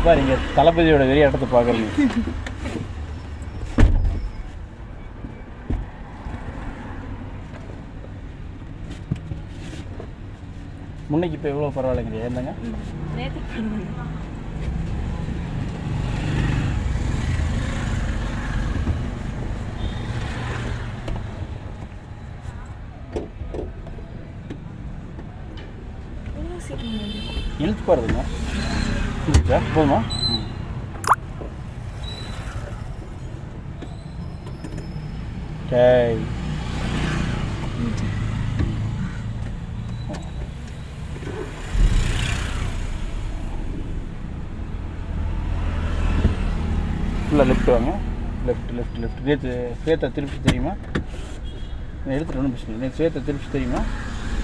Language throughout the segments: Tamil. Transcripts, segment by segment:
பாரு இங்கே தளபதியோட வெறிய இடத்தை பார்க்குறீங்க. முன்னைக்கு இப்போ எவ்வளோ பரவாயில்லைங்க என்னங்க இழுத்து பாருங்க இழுச்சா போதுமா? ஓகே ஃபுல்லாக லெஃப்ட் வாங்க. Left left left. நேற்று ஸ்வேதா திருப்பி தெரியுமா? நான் எடுத்துகிட்டு ஒன்றும் பிரச்சனை. நேற்று ஸ்வேதா திருப்பி தெரியுமா?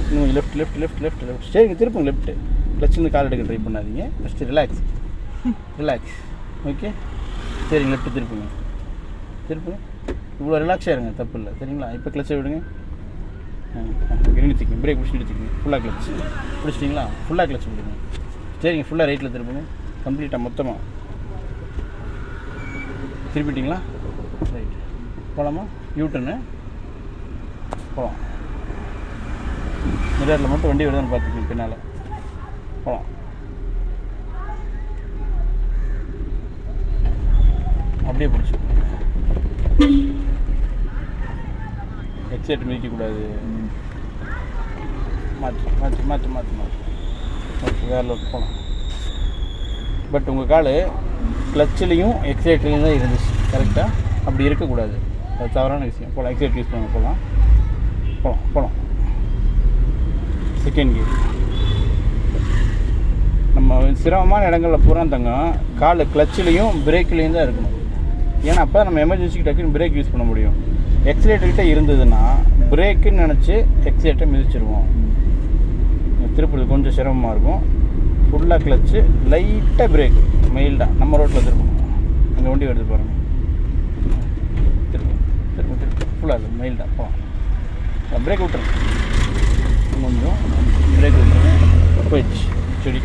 நீங்கள் left left left left left. சரிங்க திருப்புங்க லெஃப்ட்டு. கிளச்சிருந்து கால் எடுக்க ட்ரை பண்ணாதீங்க. First relax relax. ஓகே சரிங்க லெஃப்ட்டு திருப்புங்க திருப்புங்க. இவ்வளோ ரிலாக்ஸாக இருங்க, தப்பு இல்லை சரிங்களா? இப்போ கிளச்சை விடுங்க. நிறுத்திக்கங்க, பிரேக் பிடிச்சி நிறுத்திக்கங்க. ஃபுல்லாக கிளச் பிடிச்சிட்டிங்களா? ஃபுல்லாக கிளச் விடுங்க. சரிங்க ஃபுல்லாக ரைட்டில் திருப்புங்க. கம்ப்ளீட்டாக மொத்தமாக திருப்பிட்டிங்களா? ரைட் போகலாமா? யூட்டர்னு போகலாம். மிரரில் மட்டும் வண்டி வருதுன்னு பார்த்துக்கங்க. பின்னால் போகலாம். அப்படியே பிடிச்சி எக்ஸைட் மிதிக்கக்கூடாது. மாற்றி மாற்றி மாற்றி மாற்றி மாற்றி ஓகே வேறு போகலாம். பட் உங்கள் கால் கிளச்சிலையும் எக்ஸைட்லேயும் தான் இருந்துச்சு கரெக்டாக. அப்படி இருக்கக்கூடாது, அது தவறான விஷயம். போகலாம் எக்ஸைட் யூஸ் பண்ண போகலாம் போகலாம் போகலாம். Second gear. நம்ம சிரமமான இடங்களில் பூரா தங்கம் கால் கிளச்சிலையும் பிரேக்லேயும் தான் இருக்கணும். ஏன்னா அப்போ நம்ம எமர்ஜென்சிக்கு டக்குன்னு பிரேக் யூஸ் பண்ண முடியும். எக்ஸிலேட்டர்கிட்ட இருந்ததுன்னா பிரேக்குன்னு நினச்சி எக்ஸிலேட்டரை மிதிச்சிருவோம். திருப்பதி கொஞ்சம் சிரமமாக இருக்கும். ஃபுல்லாக கிளச்சு லைட்டாக பிரேக் மெயில்டாக நம்ம ரோட்டில் திருப்பணும். அங்கே வண்டி வருது பாருங்கள். திருப்பி திருப்பி திருப்பி ஃபுல்லாக இல்லை மெயில்டாக போகலாம். பிரேக் விட்டுருங்க, கொஞ்சம் பிரேக் விட்டுருங்க. போயிடுச்சு செடி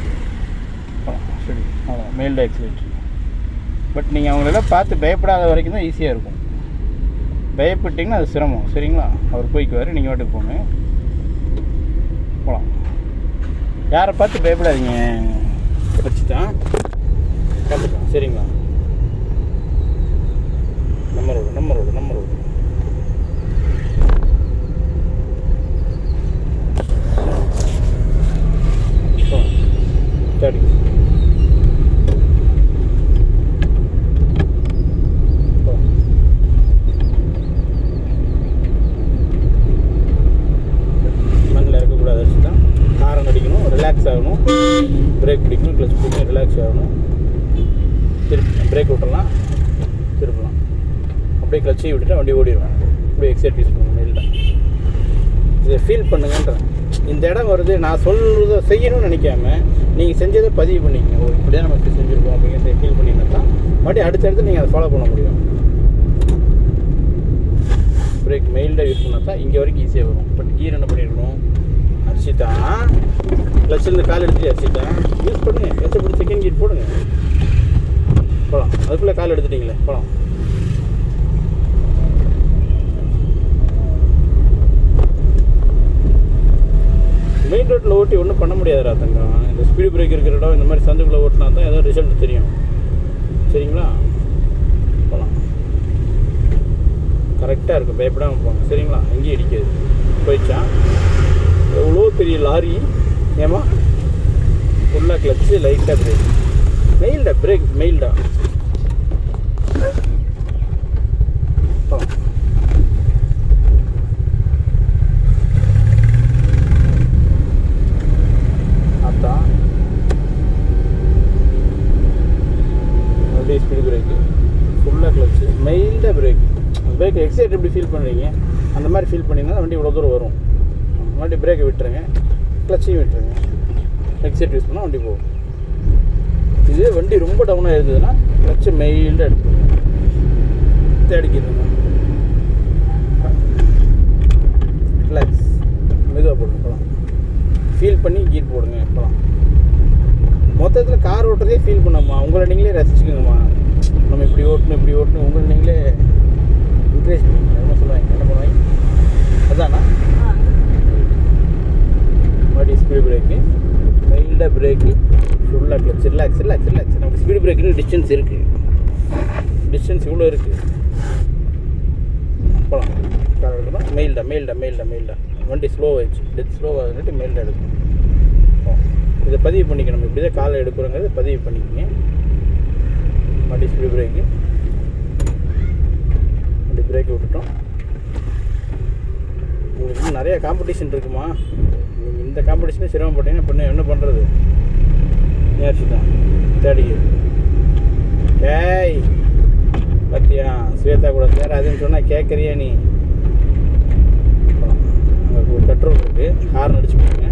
போகலாம். செடி அவ்வளோ மெயில்டாக எக்ஸிலேட்டர். பட் நீங்கள் அவங்களெல்லாம் பார்த்து பயப்படாத வரைக்கும் தான் ஈஸியாக இருக்கும். பயப்பட்டிங்கன்னா அது சிரமம் சரிங்களா? அவர் போய்க்குவார், நீங்கள் வாட்டுக்கு போங்க போகலாம். யாரை பார்த்து பயப்படாதீங்க. வச்சுட்டான் கற்றுக்கலாம் சரிங்களா? நம்ம ரோடு நம்ம ரோடு நம்ம ரோடு. சரி மண்ணில் இருக்கக்கூடாது. வச்சுதான் காரம் அடிக்கணும், ரிலாக்ஸ் ஆகணும். பிரேக் பிடிக்கணும், கிளச் பிடிக்கணும், ரிலாக்ஸ் ஆகணும். திருப்பி பிரேக் விட்டுடலாம், திருப்பலாம். அப்படியே கிளச்சையும் விட்டுட்டு வண்டி ஓடிடுவேன். அப்படியே எக்ஸைட் யூஸ் பண்ணுவேன். இல்லை இதை ஃபீல் பண்ணுங்கன்றேன். இந்த இடம் வருது நான் சொல்கிறத செய்யணும்னு நினைக்காம நீங்கள் செஞ்சதை பதிவு பண்ணிக்கங்க. ஓ இப்படியே நமக்கு செஞ்சுருக்கோம் அப்படிங்கிறத ஃபீல் பண்ணிங்கன்னா தான் மறுபடியும் அடுத்தடுத்து நீங்கள் அதை ஃபாலோ பண்ண முடியும். பிரேக் மெயில்டாக யூஸ் பண்ணால் தான் இங்கே வரைக்கும் ஈஸியாக வரும். பட் கீர் என்ன பண்ணிடணும்? அரிசித்தான் கிளச்சிலேருந்து கால் எடுத்துகிட்டு அரிசித்தான் யூஸ் பண்ணுங்கள். கிளச்சை பிடிச்சி செகண்ட் கீர் போடுங்க போகலாம். அதுக்குள்ளே கால் எடுத்துட்டிங்களே போகலாம். மெயின் ரோட்டில் ஓட்டி ஒன்றும் பண்ண முடியாதுடா தங்கம். இந்த ஸ்பீடு பிரேக் இருக்கிற இடம் இந்த மாதிரி சந்துக்குள்ளே ஓட்டினா தான் ஏதோ ரிசல்ட் தெரியும் சரிங்களா? போகலாம். கரெக்டாக இருக்கும், பயப்படாமல் போங்க சரிங்களா? எங்கேயும் இடிக்காது. போயிடுச்சான் எவ்வளோ பெரிய லாரி. ஏமா ஃபுல்லாக கிளச்சு லைட்டாக பிரேக் மெயில்டா பிரேக் மெயில்டா அதான் அப்படியே ஸ்பீடு பிரேக்கு ஃபுல்லாக கிளச்சு மெயில்டாக பிரேக். பிரேக் எக்ஸைட் எப்படி ஃபீல் பண்ணுறீங்க அந்த மாதிரி ஃபீல் பண்ணிங்கன்னா வண்டி இவ்வளோ தூரம் வரும். வண்டி பிரேக்கை விட்டுருங்க, கிளச்சையும் விட்டுருங்க. எக்ஸைட் யூஸ் பண்ணால் வண்டி போகும். இது வண்டி ரொம்ப டவுனாக இருந்ததுன்னா கிளச்சை மெயில்டாக எடுத்துக்கோங்க, தேடிக்கிடுங்க. ரிலாக்ஸ் மெதுவாக போடுங்க போகலாம். ஃபீல் பண்ணி கீர் போடுங்க போகலாம். மொத்தத்தில் கார் ஓட்டுறதே ஃபீல் பண்ணாம்மா. உங்களை நீங்களே ரசிச்சுக்கோங்கம்மா. நம்ம இப்படி ஓட்டணும் உங்களை நீங்களே என்கரேஜ் பண்ணுங்க. என்ன சொல்லுவாங்க, என்ன பண்ணுவாங்க அதானா? மறுபடியும் ஸ்பீடு பிரேக்கு, மைல்டாக பிரேக்கு, ஃபுல்லாக கிளச், ரிலாக்ஸ். நமக்கு ஸ்பீடு பிரேக்குன்னு டிஸ்டன்ஸ் இருக்குது. டிஸ்டன்ஸ் இவ்வளோ இருக்குது. போகலாம். கார் எடுக்கணும். மெயில்டா வண்டி ஸ்லோவாகிடுச்சு. டெத் ஸ்லோவாகிட்டு மெயில்டாக எடுக்கணும். இதை பதிவு பண்ணிக்கணும். நம்ம இப்படி தான் காலை எடுக்கிறோங்கிறது பதிவு பண்ணிக்கோங்க. மறுபடியும் ஸ்பீடு பிரேக்கு, அப்படி பிரேக்கை விட்டுட்டோம். உங்களுக்கு இன்னும் நிறையா காம்படிஷன் இருக்குமா? நீங்கள் இந்த காம்படிஷனே சிரமப்பட்டீங்கன்னா இப்போ என்ன பண்ணுறது? நேர்ச்சி தான் தேடிக்கு. ஏய் பார்த்தியா, ஸ்வேதா கூட சேர அதுன்னு சொன்னால் கேட்குறியா நீ? அங்கே ஒரு பெட்ரோல் இருக்குது. ஹார்ன் அடிச்சு போடுங்க.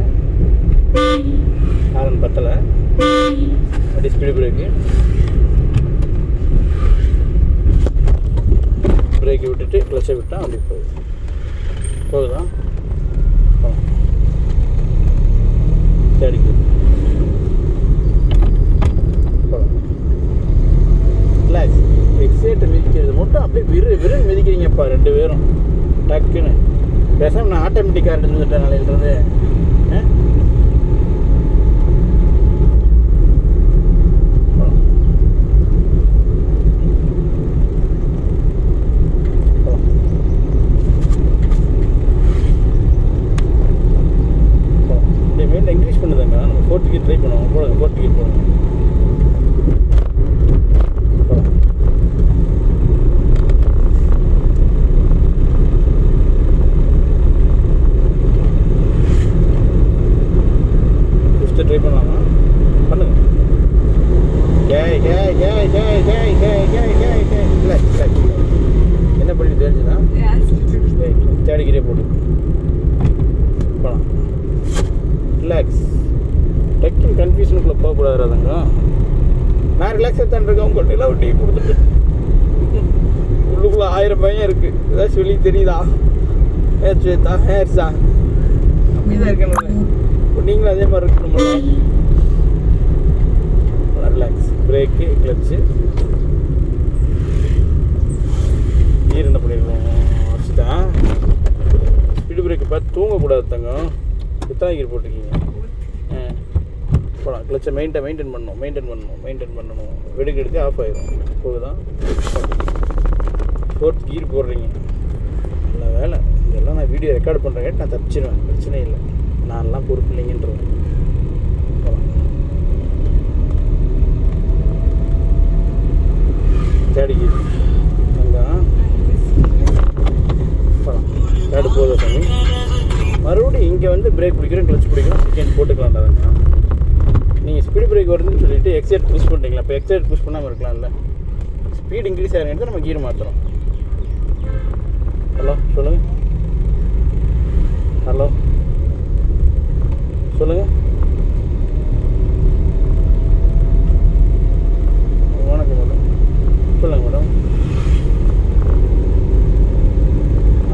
ஹார்ன் பத்தலை. அப்படி ஸ்பீடு பிரேக்கு, பிரேக்கை விட்டுட்டு கிளச்சை விட்டால் அப்படி போகுதா? தேடிக்கு ரிலாக்ஸ். எக்ஸைட்டை மிதிக்கிறது மட்டும் அப்படியே விருன்னு மிதிக்கிறீங்கப்பா ரெண்டு பேரும் டக்குன்னு. பேசாமல் நான் ஆட்டோமேட்டிக்காக இருந்துட்டேன் நாளையிலிருந்து. மெயின் இன்க்ரீஸ் பண்ணுதாங்க. நம்ம 4th கியர் ட்ரை பண்ணுவோம். போடுங்க 4th கியர் போடுங்க. ட்ரை பண்ணலாமா? பண்ணுங்க. என்ன பண்ணி தெரிஞ்சுதா? தேடிக்கிட்டே போட்டு போகலாம். ரிலாக்ஸ். டக்குன்னு கன்ஃபியூஷனுக்குள்ளே போகக்கூடாதுங்க. நான் ரிலாக்ஸாக தான் இருக்கேன். உங்கள்கிட்ட எல்லாம் டீ கொடுத்துட்டு உள்ளுக்குள்ளே 1000 பையன் இருக்குது. ஏதாச்சும் சொல்லி தெரியுதா? ஸ்வேதா ஹேர்ஸா அப்படி தான் இருக்கணும். நீங்களும் அதே மாதிரி இருக்கணும்ல. ரிலாக்ஸ். பிரேக்கு, கிளச்சு, கீர் என்ன பண்ணிடுவோம் வச்சுட்டேன். ஸ்பீடு பிரேக்கு பார்த்து தூங்கக்கூடாது தங்கம். எத்தனை கீர் போட்டிருக்கீங்க? போகலாம். கிளச்சை மெயின்டைன் பண்ணணும். வெடுக்கு எடுத்து ஆஃப் ஆயிடும். போகுதான் 4th கீர் போடுறீங்க. நல்ல வேலை. இதெல்லாம் நான் வீடியோ ரெக்கார்ட் பண்ணுறேன். நான் தப்பிச்சிடுவேன். பிரச்சனை இல்லை. நான்லாம் பொறுப்பு இல்லைங்கன்றது. தேடிக்கு அங்கே தேடு போதும் சாமி. மறுபடியும் இங்கே வந்து பிரேக் பிடிக்கிறோம், கிளச் பிடிக்கிறோம், செகண்ட் போட்டுக்கலாம்டாங்க. நீங்கள் ஸ்பீடு பிரேக் வருதுன்னு சொல்லிட்டு எக்ஸைட் புஷ் பண்ணுறீங்களா? இப்போ எக்ஸைட் புஷ் பண்ணாமல் இருக்கலாம்ல. ஸ்பீடு இன்க்ரீஸ் ஆகிருந்தா நம்ம கீர் மாற்றுறோம். ஹலோ சொல்லுங்கள். ஹலோ சொல்லுங்கள். வணக்கம் மேடம். சொல்லுங்கள் மேடம்.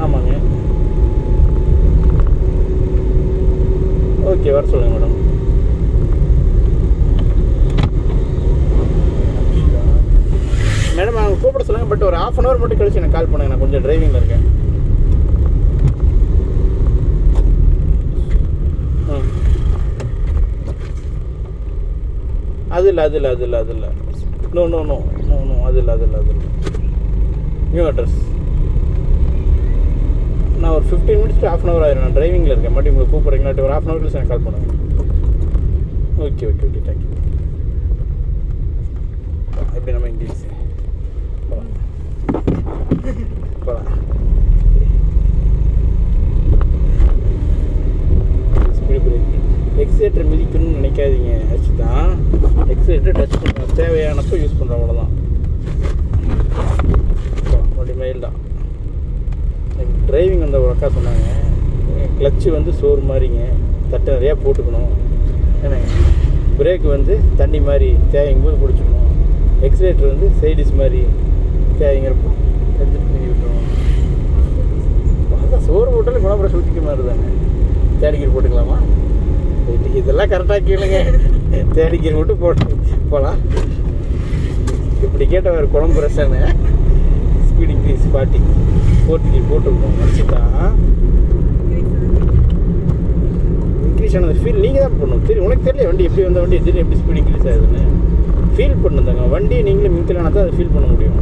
ஆமாங்க. ஓகே வர சொல்லுங்கள் மேடம். மேடம் அவங்க கூப்பிட சொல்லுங்கள். பட் ஒரு 1/2 hour மட்டும் கழிச்சு எனக்கு கால் பண்ணுங்க. நான் கொஞ்சம் டிரைவிங்கில் இருக்கேன். அது இல்லை. நோ அது இல்லை. New address. நான் ஒரு 15 minutes to 1/2 hour ஆயிரும். நான் டிரைவிங்கில் இருக்கேன். மறுபடியும் உங்களுக்கு கூப்பிட்றீங்களா? ஒரு 1/2 hour கழிச்சு எனக்கு கால் பண்ணுங்கள். Okay thank you. எப்படி நம்ம இங்கிலீஷ் போகலாம். Speed break. எக்ஸைட்டர் மிதிக்கணும்னு நினைக்காதீங்க. ஆச்சு தான் எக்ஸைட்டர் டச் பண்ணுறோம். தேவையானப்போ யூஸ் பண்ணுறோம். அவ்வளோதான். அப்படி மெயில் தான். டிரைவிங் வந்த ஒரு அக்கா சொன்னாங்க, கிளச்சு வந்து சோறு மாதிரிங்க, தட்டை நிறையா போட்டுக்கணும். ஏன்னா பிரேக் வந்து தண்ணி மாதிரி தேவைங்கும் போது பிடிச்சிக்கணும். எக்ஸைட்டர் வந்து சைடிஸ் மாதிரி தேவைங்கிறப்போ எடுத்துட்டு பண்ணி விட்டுருவோம். அதான் சோறு போட்டாலும் குணப்புற சுற்றிக்க மாதிரி தானே. தேடிக்கிட்டு போட்டுக்கலாமா? இதெல்லாம் கரெக்டாக கேளுங்க. தேடிக்கிற மட்டும் போட்டு போகலாம். இப்படி கேட்ட ஒரு குழம்பு ரசனை ஸ்பீட் இன்க்ரீஸ் 40 4 போட்டுருக்கோம். வச்சுதான் இன்க்ரீஸ் ஆனது ஃபீல் நீங்கள் தான் பண்ணணும். தெரியும் உனக்கு தெரியல வண்டி எப்படி வந்த வண்டி தெரியும் எப்படி ஸ்பீட் இன்க்ரீஸ் ஆகுதுன்னு ஃபீல் பண்ணுதாங்க. வண்டியை நீங்களே மிங்கிலானா தான் அதை ஃபீல் பண்ண முடியும்.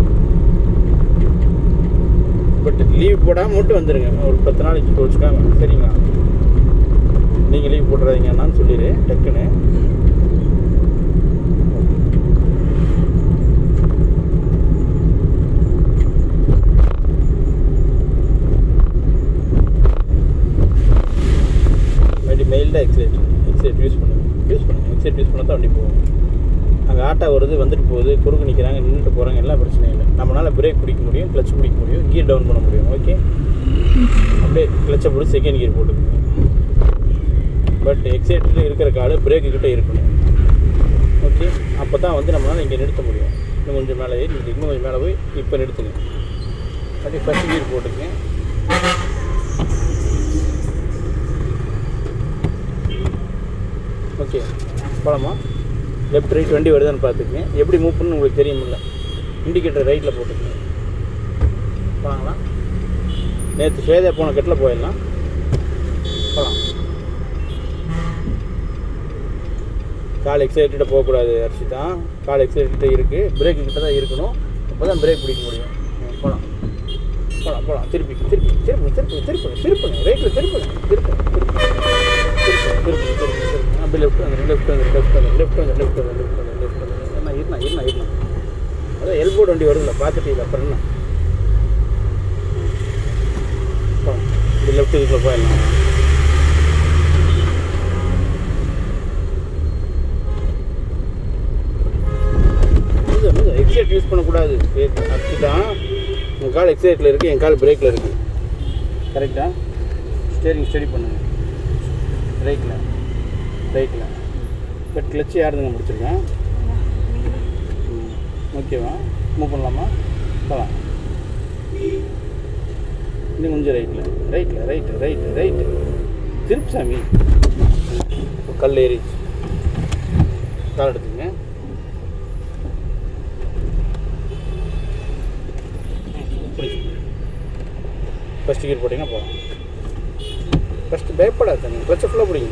பட் லீவ் போடாமல் மட்டும் வந்துடுங்க. ஒரு 10 நாளைக்கு வச்சுக்காங்க. சரிங்களா? நீங்கள் லீவ் போட்டுறாதீங்கன்னான்னு சொல்லிடு டக்குன்னு. மெயில்டாக எக்ஸைட் யூஸ் பண்ணுங்கள். எக்ஸைட் யூஸ் பண்ணால் தான் வண்டி போகும். அங்கே ஆட்டோ வருது வந்துட்டு போகுது, குறுக்கு நிற்கிறாங்க, நின்றுட்டு போகிறாங்க, எல்லாம் பிரச்சனையும் இல்லை. நம்மளால் பிரேக் பிடிக்க முடியும், கிளச் பிடிக்க முடியும், கியர் டவுன் பண்ண முடியும். ஓகே, அப்படியே கிளச்சை போட்டு செகண்ட் கியர் போட்டுக்கோங்க. பட் எக்ஸைட்டில் இருக்கிற காடு பிரேக்கு கிட்டே இருக்கணும். ஓகே, அப்போ தான் வந்து நம்மளால் இங்கே நிறுத்த முடியும். இன்னும் கொஞ்சம் மேலே ஏறி இன்னும் கொஞ்சம் மேலே போய் இப்போ நிறுத்துங்க. அப்படியே ஃபஸ்ட் கியர் போட்டுக்கங்க. ஓகே, போகலாமா? லெஃப்ட் ரைட் வண்டி வருதான்னு பார்த்துக்குங்க. எப்படி மூவ் பண்ணு உங்களுக்கு தெரியுமில்ல. இண்டிகேட்டர் ரைட்டில் போட்டுக்கங்க. போகலாங்களா? நேற்று ஃபேதா போன கட்டில் போயிடலாம். போகலாம். கால் எக்ஸைட்டடாக போகக்கூடாது அரிசிதா. கால் எக்ஸைட்டடாக இருக்குது, பிரேக்கு கிட்ட தான் இருக்கணும். அப்போ தான் பிரேக் பிடிக்க முடியும். போகலாம் போகலாம் போகலாம். திருப்பி திருப்பி திருப்பி திருப்பி திருப்பி திருப்பி ரைட்டில் திருப்பி திருப்பி திருப்பி அப்படி லெஃப்ட் வந்து லெஃப்ட் வந்து லெஃப்ட் வந்து லெஃப்ட் வந்து லெஃப்ட் வந்து லெஃப்ட் வந்து லெஃப்ட் வந்து என்ன இருந்தா அதான் எல்போர்டு வண்டி வருதுல்ல பார்த்துட்டு இல்லை. அப்புறம் என்ன இப்படி லெஃப்ட் இதுக்குள்ளே போயிடலாம். எக்ஸைட் யூஸ் பண்ணக்கூடாது. அதுதான் உங்கள் கால் எக்ஸைட்டில் இருக்குது, என் கால் பிரேக்கில் இருக்குது. கரெக்டாக ஸ்டேரிங் ஸ்டடி பண்ணுங்கள். ரைட்டில் பட் கிளச்சு யாருதுங்க முடிச்சிருக்கேன். ஓகேவா? மூவ் பண்ணலாமா? போகலாம். இன்னும் கொஞ்சம் ரைட்டு திருப்பி சாமி. கல் ஏறிச்சு. கால் எடுத்துங்க. ஃபஸ்ட் கியர் போட்டிங்கன்னா போகலாம். ஃபஸ்ட்டு பயப்படாது தானே, கிளச்சை ஃபுல்லாக பிடிங்க.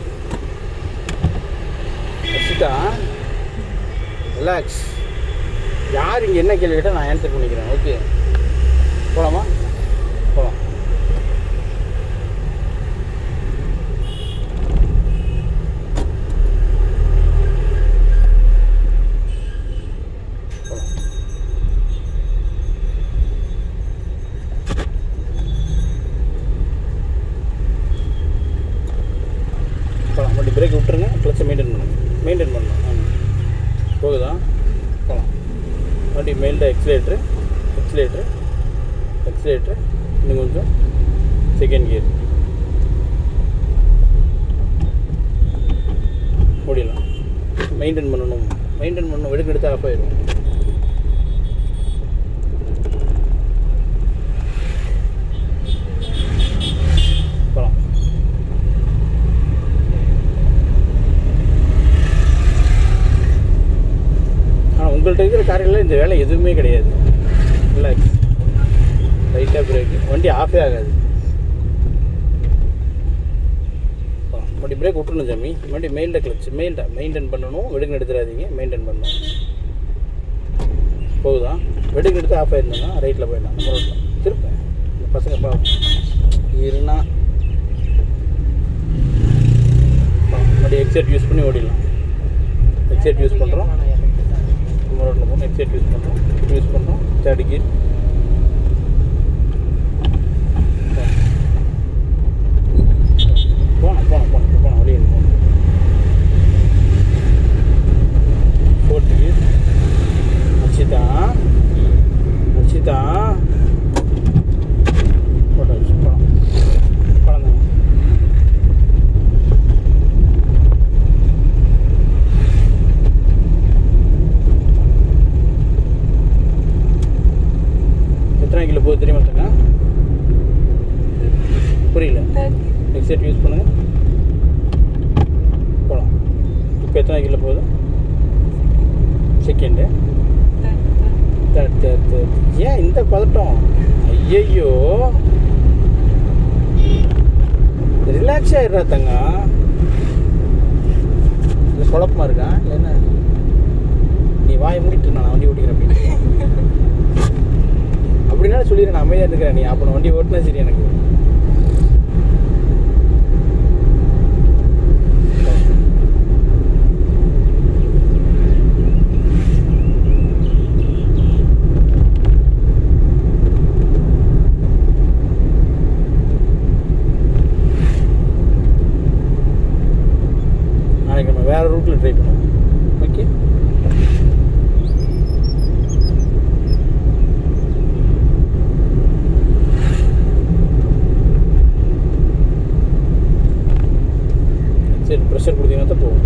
First relax. யார் இங்கே என்ன கேள்வி கேட்டால் நான் ஆன்சர் பண்ணிக்கிறேன். ஓகே, போகலாமா? போகலாம். வண்டி பிரேக் விட்டுருங்க, கிளச்சை மெயின்டைன் பண்ணலாம். போகுதா? போகலாம். வண்டி மெயில்டாக எக்ஸிலேட்ரு இன்னும் கொஞ்சம் செகண்ட் கியர் ஓடிடலாம். மெயின்டைன் பண்ணணும். எடுத்து ஆஃப் ஆயிடும். உங்கள்கிட்ட இருக்கிற காரில் இந்த வேலை எதுவுமே கிடையாது. ரிலாக்ஸ். லைட்டாக பிரேக்கு, வண்டி ஆஃபே ஆகாது. வண்டி பிரேக் விட்டுணும் சாமி. வண்டி மெயில்டாக கிளச்சு மெயின்டைன் பண்ணணும். வெடுக்கு எடுத்துடாதீங்க, மெயின்டைன் பண்ணணும். போகுதா? வெடுக்கு எடுத்து ஆஃப் ஆயிருந்தோம்னா ரைட்டில் போயிடலாம். நம்ம ரோட்டில் திருப்பேன். இந்த பசங்க இருனா வண்டி எக்ஸைட் யூஸ் பண்ணி ஓடிடலாம். எக்ஸைட் யூஸ் பண்ணுறோம். ரோட்டில் போகணும். எக்ஸைட் யூஸ் பண்ணுறோம். Third gear. போனோம் வெளியே போகணும். Fourth gear. அர்ச்சிதா போட்டாச்சு. பழம் தாங்க. எத்தனை கிலோ போகுது தெரியுமா? புரியல. எக்ஸைட் யூஸ் பண்ணுங்கள். எத்தனாவது? செகண்டு. ஏன் இந்த பதட்டம்? ஐயோ, ரிலாக்ஸ் ஆகிடுறா தங்க. இல்லை குழப்பமா இருக்கா இல்லை என்ன? நீ வாயை மூடிட்டு நான் வண்டி ஓட்டிக்கிறேன் அப்படின்னு அப்படின்னா சொல்லிடுறேன். நான் அமைதியாக இருக்கிறேன். நீ அப்போ வண்டி ஓட்டினா சரி. எனக்கு நாளைக்கு நம்ம வேறு ரூட்டில் ட்ரை பண்ணுவோம். ஓகே, சரி. ப்ரெஷர் கொடுத்தீங்கன்னா தான் போகும்.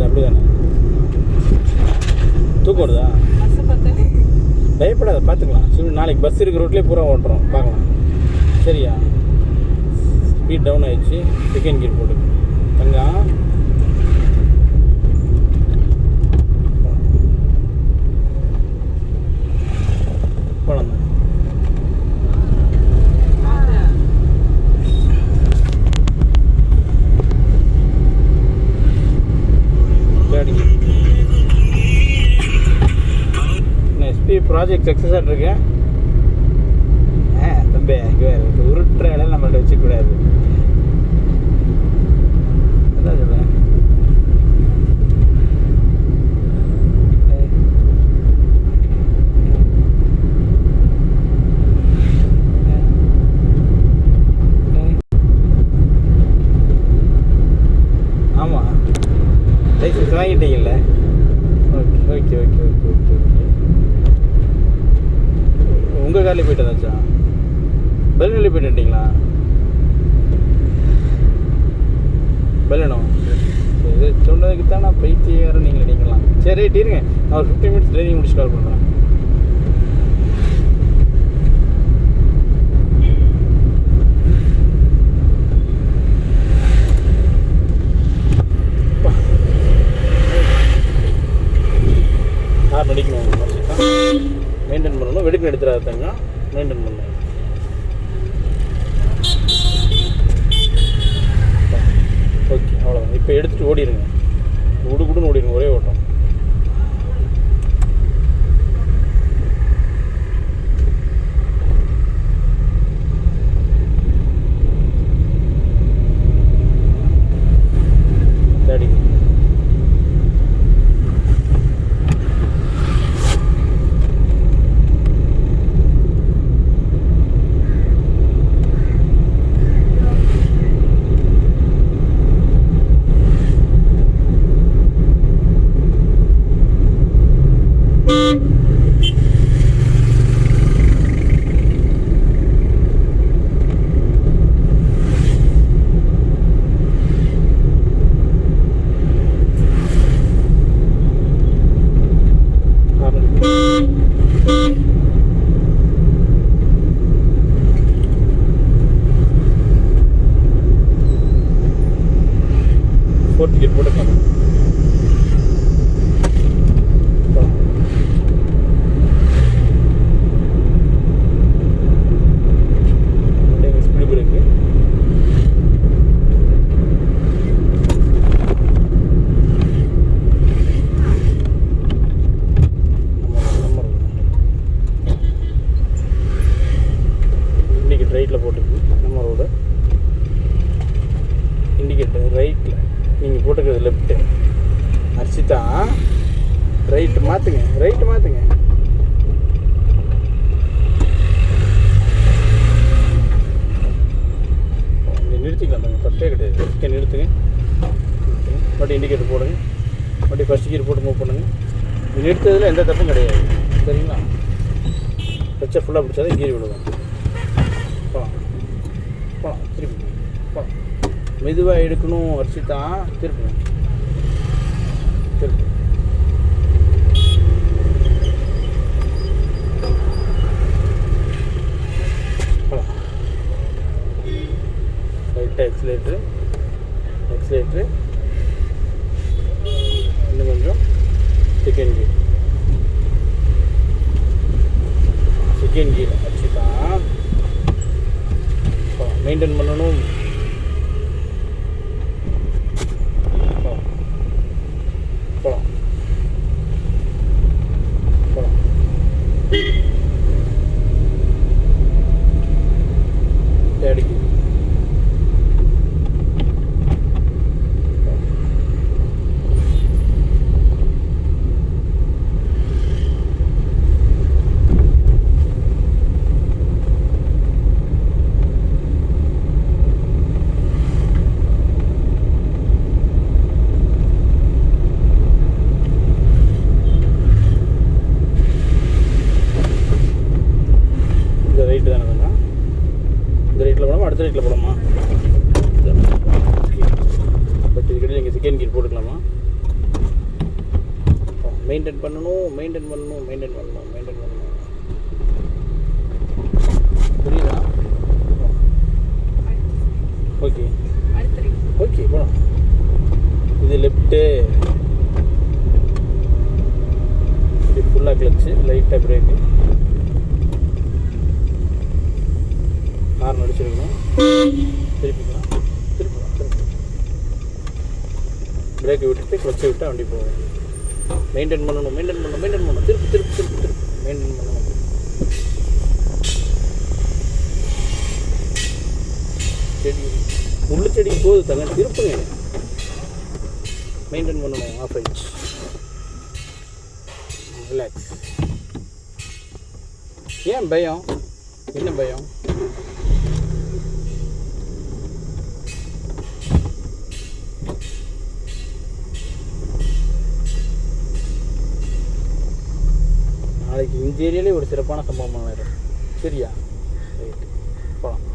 அப்படி தானே தூக்கம் வருதா? பயப்படாத, பார்த்துக்கலாம். சரி, நாளைக்கு பஸ் இருக்கிற ரோட்லேயே பூரா ஓட்டுறோம், பார்க்கலாம். சரியா? ஸ்பீட் டவுன் ஆயிடுச்சு. செகண்ட் கியர் போட்டு தங்கா. போகலாம். ப்ராஜெக்ட் சக்ஸஸ் ஆகிட்ருக்கேன். தம்பி உருட்டுற இடம் நம்மள்ட்ட வச்சுக்கூடாது. அதான் சொல்கிறேன். ஆமாம், லைசன்ஸ் வாங்கிட்டீங்கல்ல? Okay okay okay okay okay okay. உங்கள் காலையில் போய்ட்டு வந்தாச்சா? பெல்லில் போய்ட்டு வந்துட்டீங்களா? பெல்லணும் இது சொன்னதுக்கு தான் நான் பைத்தியாரம். நீங்களாம் சரி, ரைட் இருங்க. நான் ஒரு 15 மினிட்ஸ் ட்ரைனிங் முடிச்சு கால் பண்ணுறேன். கார் நடிக்கணும், மெயின்டைன் பண்ணணும். வெடுக்கு எடுத்துடாதாங்க, மெயின்டைன் பண்ணணும். ஓகே, அவ்வளோதான். இப்போ எடுத்துகிட்டு ஓடிடுங்க. குடுன்னு ஓடிடுங்க, ஒரே ஓட்டம். தேடிங்க. ஃபோர்த் கியர் போட்டுக்கலாம். Speed brake. இன்னைக்கு ரைட்டில் போட்டுருக்கு நம்ம ரோடு. மாற்றுங்க, ரைட்டு மாற்றுங்க. நிறுத்திக்கலாம் தாங்க, தப்பே கிடையாது. ஓகே நிறுத்துங்க. மறுபடியும் இண்டிகேட்டர் போடுங்க, மறுபடியும் ஃபஸ்ட் கியர் போட்டு மூவ் பண்ணுங்கள். நிறுத்துறதுல எந்த தப்பும் கிடையாது, சரிங்களா? கிளச்சை ஃபுல்லாக பிடிச்சாதான் கீர் விடுவோம். போகலாம் போகலாம், திருப்பி போகலாம். மெதுவாக எடுக்கணும் அரிசித்தா, திருப்புங்க திருப்பு. போகலாம். லைட்டாக எக்ஸிலேட்ரு இன்னும் கொஞ்சம் செகண்ட் கியர் அடிச்சு தான் மெயின்டைன் பண்ணணும். போகலாம் போகலாம். அடிக்கு அடுத்த ரைட்டில் போகலாமா? பட் இதுக்கிட்ட நீங்கள் செகண்ட் கீர் போட்டுக்கலாமா? மெயின்டைன் பண்ணணும். புரியுதா? ஓகே போகலாம். இது லெஃப்ட்டு, இப்படி ஃபுல்லாக கிளச்சு, லைட்டாக பிரேக்கு, ஹார்ன் அடிச்சிருக்கணும். திருப்பிக்கலாம். பிரேக்கை விட்டுட்டு கிளச்சை விட்டு வண்டி போகும். மெயின்டைன் பண்ணணும். திருப்பு மெயின்டைன் பண்ணணும். செடி முள்ளு செடிக்கு போகுது தங்க, திருப்புங்க. மெயின்டைன் பண்ணணும். ஆஃப் ஆயிடுச்சு. ரிலாக்ஸ். ஏன் பயம்? என்ன பயம்? நாளைக்கு இந்த ஏரியாலே ஒரு சிறப்பான சம்பவம் நடக்கும். சரியா? ரைட்டு, போகலாம்.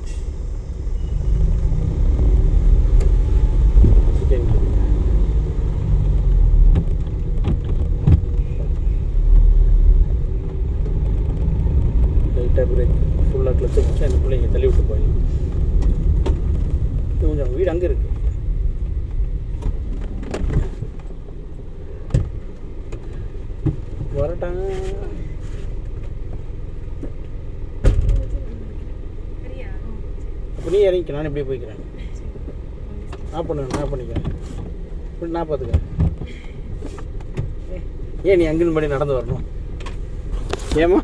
லைட்டாக பிரேக், ஃபுல்லாக கிளச்சை பிடிச்சா இந்த பிள்ளைங்க தள்ளி விட்டு போய் கொஞ்சம் வீடு அங்கே இருக்குது. வரட்டாங்க. அப்போ நீ இறங்கிக்க, நான் இப்படியே போய்க்கிறேன். நான் பண்ணிக்கிறேன். இப்படி நான் பார்த்துக்கிறேன். ஏன் நீ அங்கிருந்து படி நடந்து வரணும்? ஏமா?